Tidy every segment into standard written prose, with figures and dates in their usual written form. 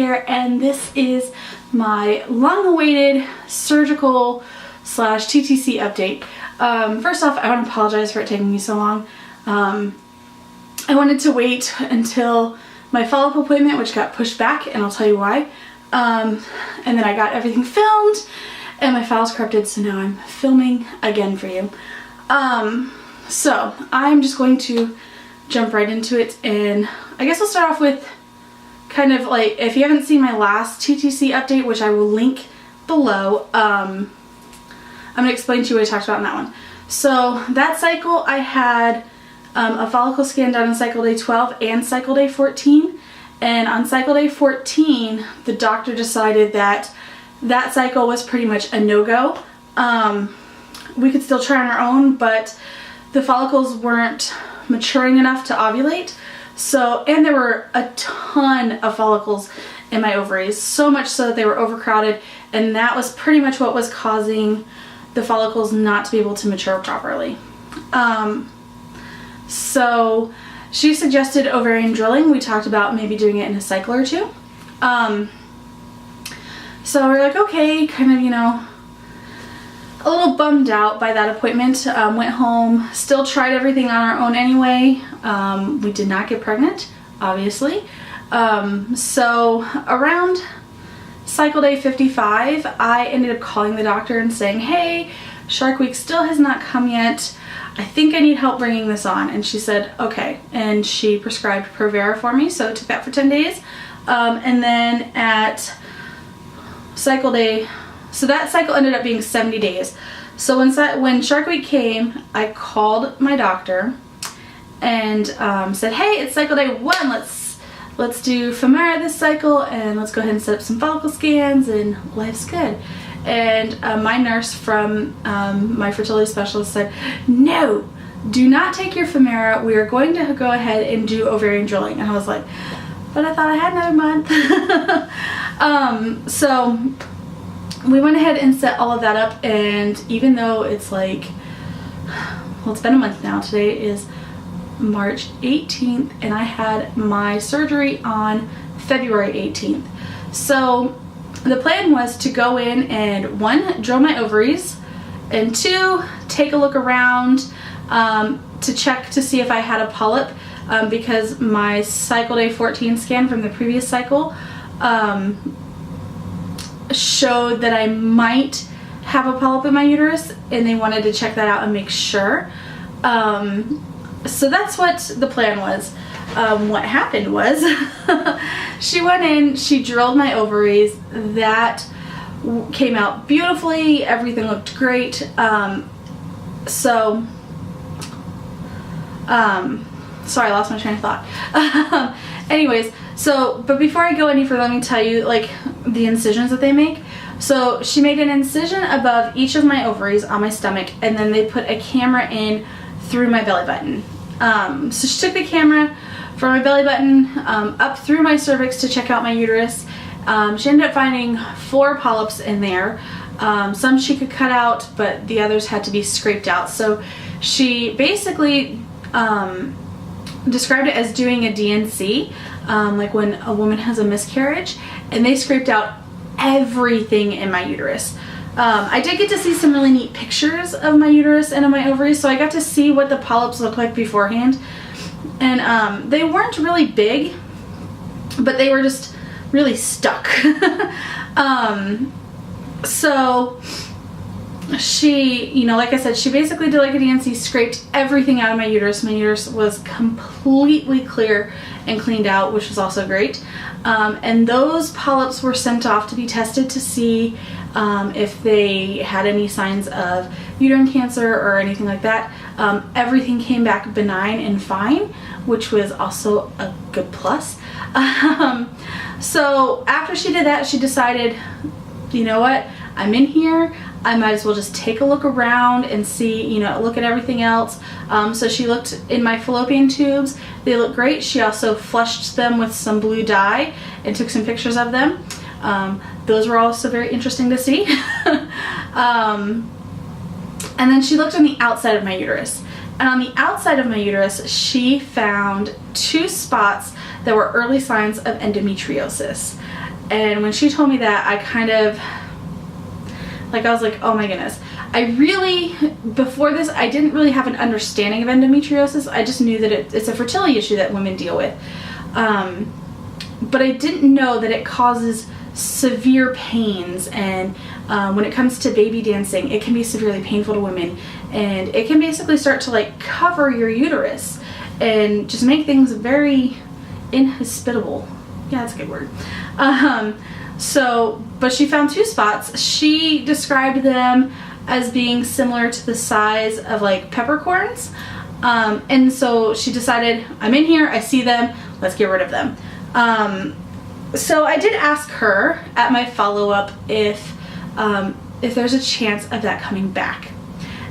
here, and this is my long-awaited surgical / TTC update. First off, I want to apologize for it taking me so long. I wanted to wait until my follow-up appointment, which got pushed back, and I'll tell you why. And then I got everything filmed, and my file's corrupted, so now I'm filming again for you. So I'm just going to jump right into it, and I guess I'll start off with kind of like, if you haven't seen my last TTC update, which I will link below, I'm going to explain to you what I talked about in that one. So that cycle I had a follicle scan done on cycle day 12 and cycle day 14, and on cycle day 14 the doctor decided that that cycle was pretty much a no-go. We could still try on our own, but the follicles weren't maturing enough to ovulate. So, and there were a ton of follicles in my ovaries, so much so that they were overcrowded, and that was pretty much what was causing the follicles not to be able to mature properly. So she suggested ovarian drilling. We talked about maybe doing it in a cycle or two. So we're like, okay, kind of, you know, a little bummed out by that appointment. Went home, still tried everything on our own anyway. We did not get pregnant, obviously. So around cycle day 55, I ended up calling the doctor and saying, hey, Shark Week still has not come yet. I think I need help bringing this on. And she said, okay. And she prescribed Provera for me, so I took that for 10 days. And then at cycle day, so that cycle ended up being 70 days. So when Shark Week came, I called my doctor and said, hey, it's cycle day 1. Let's do Femara this cycle, and let's go ahead and set up some follicle scans, and life's good. And my nurse from my fertility specialist said, no, do not take your Femara. We are going to go ahead and do ovarian drilling. And I was like, but I thought I had another month. So we went ahead and set all of that up, and even though it's like, well, it's been a month now. Today is March 18th, and I had my surgery on February 18th. So the plan was to go in and 1, drill my ovaries, and 2, take a look around to check to see if I had a polyp, because my cycle day 14 scan from the previous cycle showed that I might have a polyp in my uterus, and they wanted to check that out and make sure. So that's what the plan was. What happened was she went in, she drilled my ovaries. That came out beautifully, everything looked great. Sorry, I lost my train of thought. Anyways, but before I go any further, let me tell you like the incisions that they make. So she made an incision above each of my ovaries on my stomach, and then they put a camera in through my belly button. So she took the camera from my belly button up through my cervix to check out my uterus. She ended up finding 4 polyps in there. Some she could cut out, but the others had to be scraped out. So she basically described it as doing a DNC, like when a woman has a miscarriage, and they scraped out everything in my uterus. I did get to see some really neat pictures of my uterus and of my ovaries, so I got to see what the polyps looked like beforehand. And they weren't really big, but they were just really stuck. So she, you know, like I said, she basically did like a DNC, scraped everything out of my uterus. My uterus was completely clear and cleaned out, which was also great. And those polyps were sent off to be tested to see if they had any signs of uterine cancer or anything like that. Everything came back benign and fine, which was also a good plus. So after she did that, she decided, you know what, I'm in here, I might as well just take a look around and see, you know, look at everything else. So she looked in my fallopian tubes. They look great. She also flushed them with some blue dye and took some pictures of them. Those were also very interesting to see. And then she looked on the outside of my uterus. And on the outside of my uterus, she found 2 spots that were early signs of endometriosis. And when she told me that, I kind of, like, I was like, oh my goodness. I really, before this, I didn't really have an understanding of endometriosis. I just knew that it's a fertility issue that women deal with. But I didn't know that it causes severe pains, and when it comes to baby dancing, it can be severely painful to women, and it can basically start to like cover your uterus and just make things very inhospitable. Yeah, that's a good word. But she found 2 spots. She described them as being similar to the size of like peppercorns. And so she decided, I'm in here, I see them, let's get rid of them. So I did ask her at my follow-up if there's a chance of that coming back.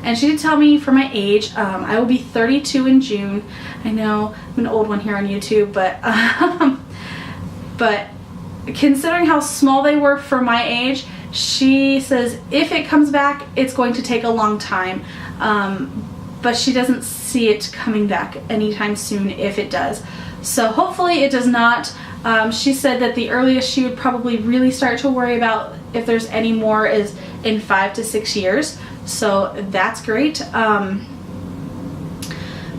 And she did tell me for my age, I will be 32 in June. I know I'm an old one here on YouTube, but considering how small they were for my age, she says if it comes back, it's going to take a long time. But she doesn't see it coming back anytime soon if it does. So hopefully it does not. She said that the earliest she would probably really start to worry about if there's any more is in 5 to 6 years. So that's great.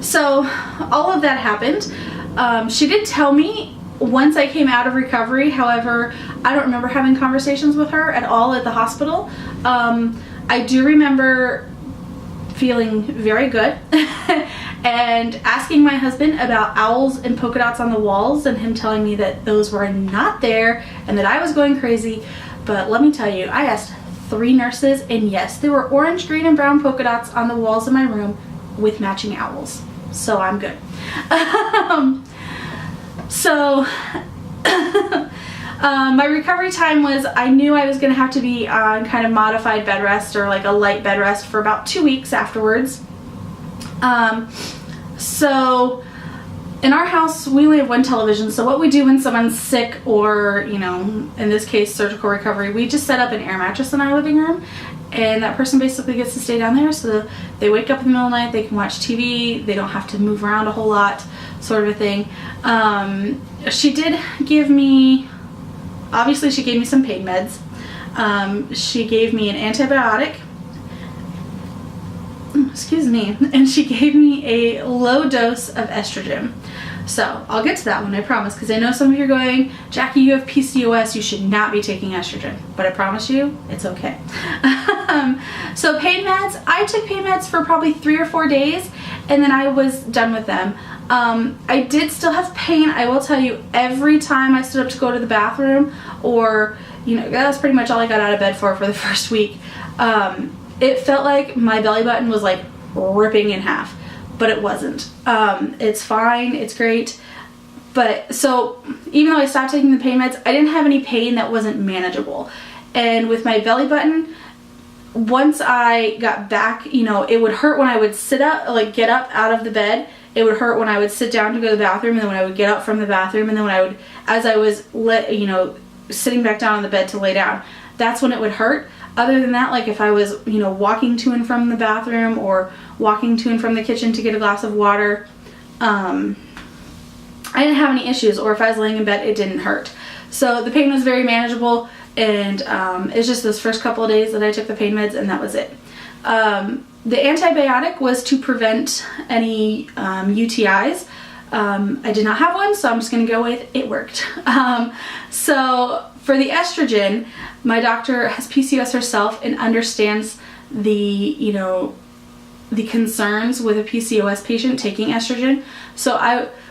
So all of that happened. She did tell me once I came out of recovery, however, I don't remember having conversations with her at all at the hospital. I do remember feeling very good and asking my husband about owls and polka dots on the walls, and him telling me that those were not there and that I was going crazy. But let me tell you, I asked 3 nurses, and yes, there were orange, green, and brown polka dots on the walls of my room with matching owls. So I'm good. My recovery time was, I knew I was going to have to be on kind of modified bed rest or like a light bed rest for about 2 weeks afterwards. So in our house, we only have 1 television. So what we do when someone's sick or, you know, in this case, surgical recovery, we just set up an air mattress in our living room, and that person basically gets to stay down there. So they wake up in the middle of the night, they can watch TV, they don't have to move around a whole lot, sort of a thing. She did give me, obviously she gave me some pain meds. She gave me an antibiotic, excuse me, and she gave me a low dose of estrogen. So I'll get to that one, I promise, because I know some of you are going, Jackie, you have PCOS, you should not be taking estrogen, but I promise you, it's okay. So pain meds, I took pain meds for probably 3 or 4 days, and then I was done with them. I did still have pain. I will tell you, every time I stood up to go to the bathroom, or, you know, that was pretty much all I got out of bed for the first week. It felt like my belly button was like ripping in half, but it wasn't. It's fine, it's great. But so even though I stopped taking the pain meds, I didn't have any pain that wasn't manageable. And with my belly button, once I got back, you know, it would hurt when I would sit up, like get up out of the bed. It would hurt when I would sit down to go to the bathroom, and then when I would get up from the bathroom, and then when I would, as I was sitting back down on the bed to lay down, that's when it would hurt. Other than that, like if I was, you know, walking to and from the bathroom or walking to and from the kitchen to get a glass of water, I didn't have any issues. Or if I was laying in bed, it didn't hurt. So the pain was very manageable, and it's just those first couple of days that I took the pain meds, and that was it. The antibiotic was to prevent any UTIs. I did not have one, so I'm just going to go with it worked. So for the estrogen, my doctor has PCOS herself and understands the, you know, the concerns with a PCOS patient taking estrogen.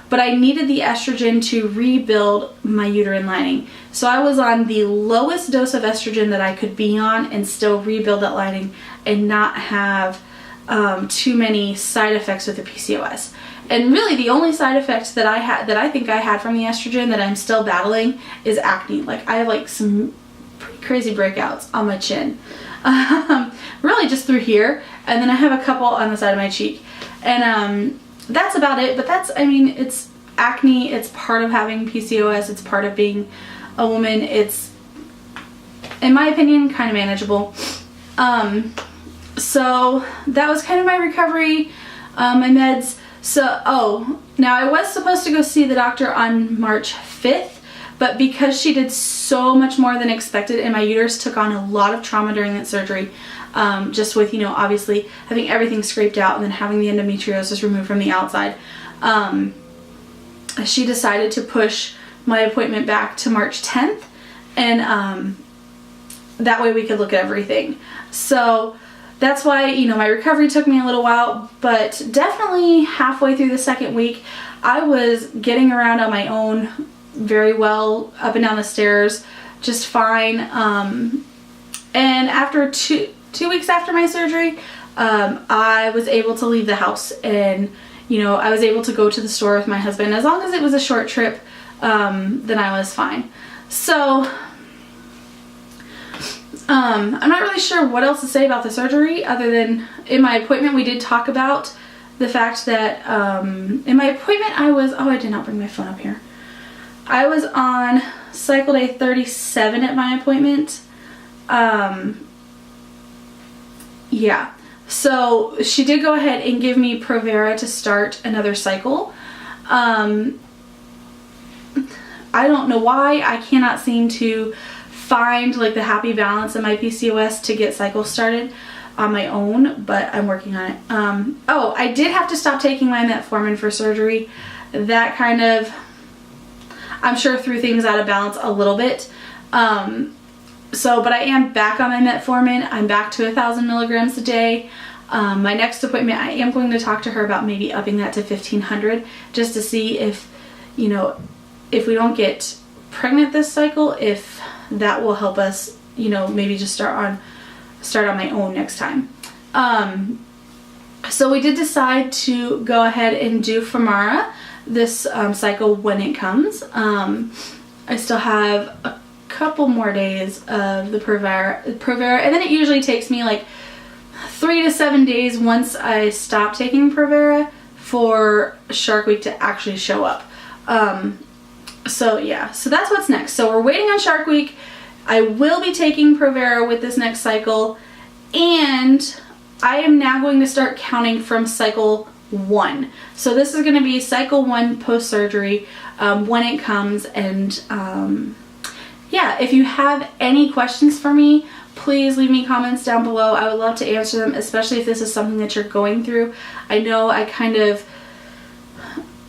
But I needed the estrogen to rebuild my uterine lining. So I was on the lowest dose of estrogen that I could be on and still rebuild that lining and not have too many side effects with the PCOS. And really the only side effects that I think I had from the estrogen that I'm still battling is acne. Like I have like some pretty crazy breakouts on my chin. Really just through here, and then I have a couple on the side of my cheek. And that's about it, but that's, I mean, it's acne, it's part of having PCOS, it's part of being a woman. It's, in my opinion, kind of manageable. So that was kind of my recovery, my meds. So, now I was supposed to go see the doctor on March 5th, but because she did so much more than expected and my uterus took on a lot of trauma during that surgery, just with, you know, obviously having everything scraped out and then having the endometriosis removed from the outside, she decided to push my appointment back to March 10th, and that way we could look at everything. So that's why, you know, my recovery took me a little while, but definitely halfway through the second week, I was getting around on my own very well, up and down the stairs, just fine. And after two weeks after my surgery, I was able to leave the house, and, you know, I was able to go to the store with my husband. As long as it was a short trip, then I was fine. So I'm not really sure what else to say about the surgery, other than in my appointment we did talk about the fact that in my appointment I did not bring my phone up here. I was on cycle day 37 at my appointment. Yeah, so she did go ahead and give me Provera to start another cycle. I don't know why I cannot seem to find like the happy balance in my PCOS to get cycles started on my own, but I'm working on it. Oh, I did have to stop taking my metformin for surgery. That kind of, I'm sure, threw things out of balance a little bit. But I am back on my metformin. I'm back to 1,000 milligrams a day. My next appointment, I am going to talk to her about maybe upping that to 1,500, just to see if, you know, if we don't get pregnant this cycle, if that will help us, you know, maybe just start on my own next time. So we did decide to go ahead and do Femara this cycle when it comes. I still have a couple more days of the Provera, and then it usually takes me like 3 to 7 days once I stop taking Provera for Shark Week to actually show up. So yeah, so that's what's next. So we're waiting on Shark Week. I will be taking Provera with this next cycle, and I am now going to start counting from cycle 1. So this is going to be cycle 1 post-surgery when it comes, and yeah, if you have any questions for me, please leave me comments down below. I would love to answer them, especially if this is something that you're going through. I know I kind of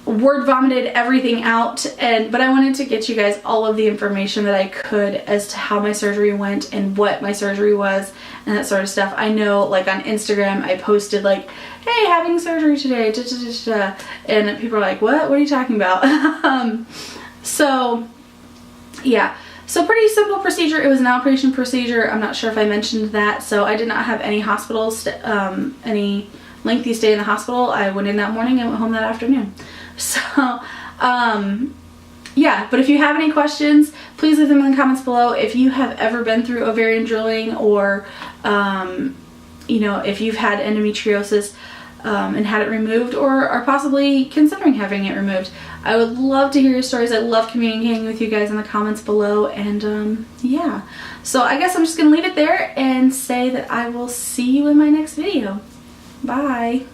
word vomited everything out, but I wanted to get you guys all of the information that I could as to how my surgery went and what my surgery was and that sort of stuff. I know, like, on Instagram I posted like, hey, having surgery today, da, da, da, da, and people are like, what are you talking about? So yeah, so pretty simple procedure. It was an outpatient procedure. I'm not sure if I mentioned that. So I did not have any any lengthy stay in the hospital. I went in that morning and went home that afternoon. So yeah, but if you have any questions, please leave them in the comments below. If you have ever been through ovarian drilling, or you know, if you've had endometriosis and had it removed, or are possibly considering having it removed, I would love to hear your stories. I love communicating with you guys in the comments below. And yeah, so I guess I'm just gonna leave it there and say that I will see you in my next video. Bye.